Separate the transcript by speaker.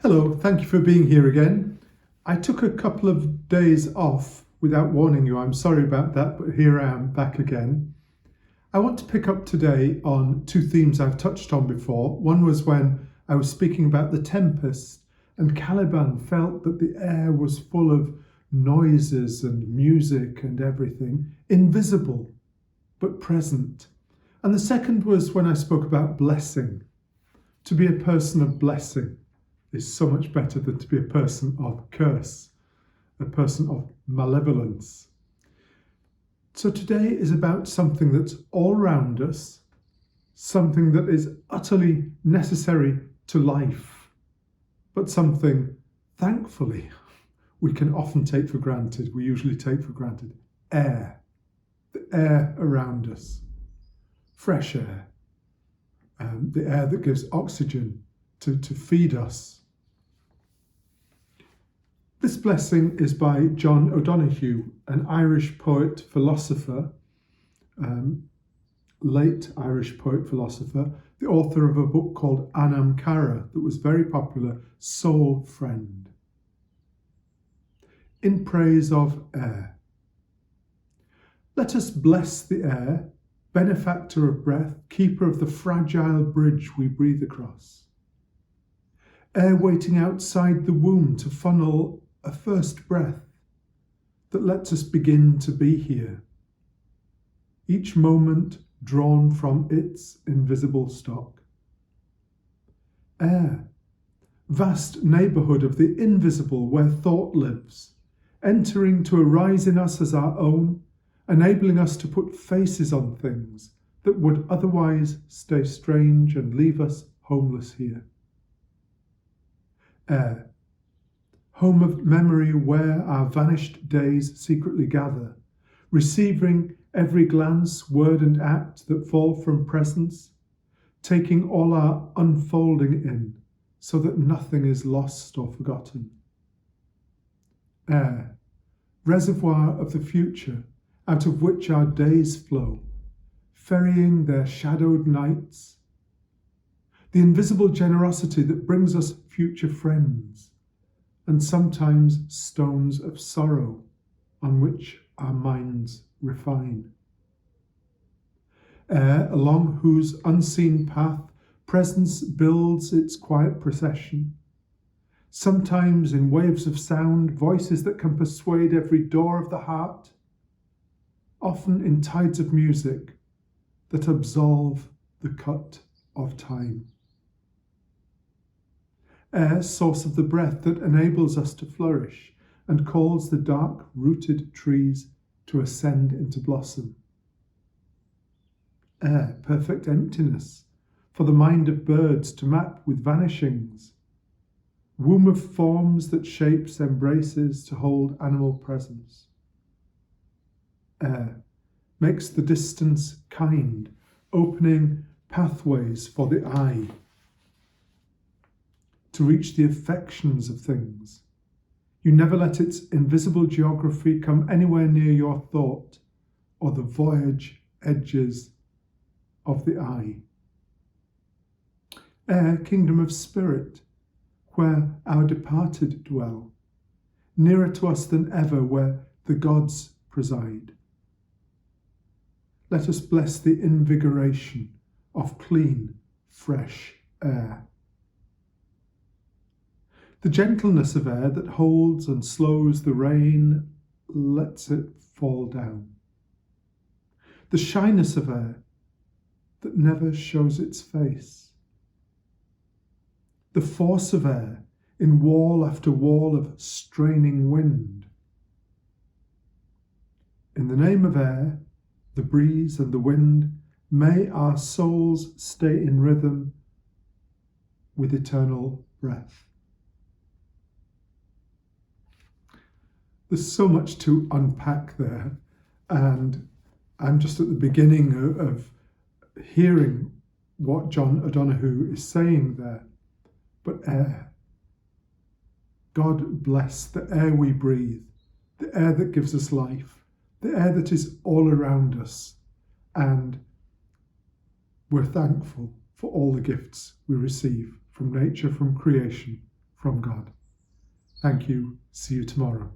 Speaker 1: Hello, thank you for being here again. I took a couple of days off without warning you. I'm sorry about that, but here I am back again. I want to pick up today on two themes I've touched on before. One was when I was speaking about the tempest, and Caliban felt that the air was full of noises and music and everything, invisible but present. And the second was when I spoke about blessing. To be a person of blessing is so much better than to be a person of curse, a person of malevolence. So today is about something that's all around us, something that is utterly necessary to life, but something, thankfully, we can often take for granted. We usually take for granted air, the air around us, fresh air, the air that gives oxygen to feed us. This blessing is by John O'Donoghue, an Irish poet, philosopher, late Irish poet, philosopher, the author of a book called Anam Cara that was very popular, Soul Friend. In praise of air. Let us bless the air, benefactor of breath, keeper of the fragile bridge we breathe across. Air waiting outside the womb to funnel a first breath that lets us begin to be here, each moment drawn from its invisible stock. Air, vast neighbourhood of the invisible where thought lives, entering to arise in us as our own, enabling us to put faces on things that would otherwise stay strange and leave us homeless here. Air, home of memory where our vanished days secretly gather, receiving every glance, word and act that fall from presence, taking all our unfolding in so that nothing is lost or forgotten. Air, reservoir of the future out of which our days flow, ferrying their shadowed nights, the invisible generosity that brings us future friends, and sometimes stones of sorrow on which our minds refine. Air along whose unseen path presence builds its quiet procession, sometimes in waves of sound, voices that can persuade every door of the heart, often in tides of music that absolve the cut of time. Air, source of the breath that enables us to flourish and calls the dark-rooted trees to ascend into blossom. Air, perfect emptiness for the mind of birds to map with vanishings. Womb of forms that shapes embraces to hold animal presence. Air, makes the distance kind, opening pathways for the eye to reach the affections of things. You never let its invisible geography come anywhere near your thought or the voyage edges of the eye. Air, kingdom of spirit, where our departed dwell, nearer to us than ever where the gods preside. Let us bless the invigoration of clean, fresh air. The gentleness of air that holds and slows the rain, lets it fall down. The shyness of air that never shows its face. The force of air in wall after wall of straining wind. In the name of air, the breeze and the wind, may our souls stay in rhythm with eternal breath. There's so much to unpack there, and I'm just at the beginning of hearing what John O'Donoghue is saying there. But air, God bless the air we breathe, the air that gives us life, the air that is all around us, and we're thankful for all the gifts we receive from nature, from creation, from God. Thank you. See you tomorrow.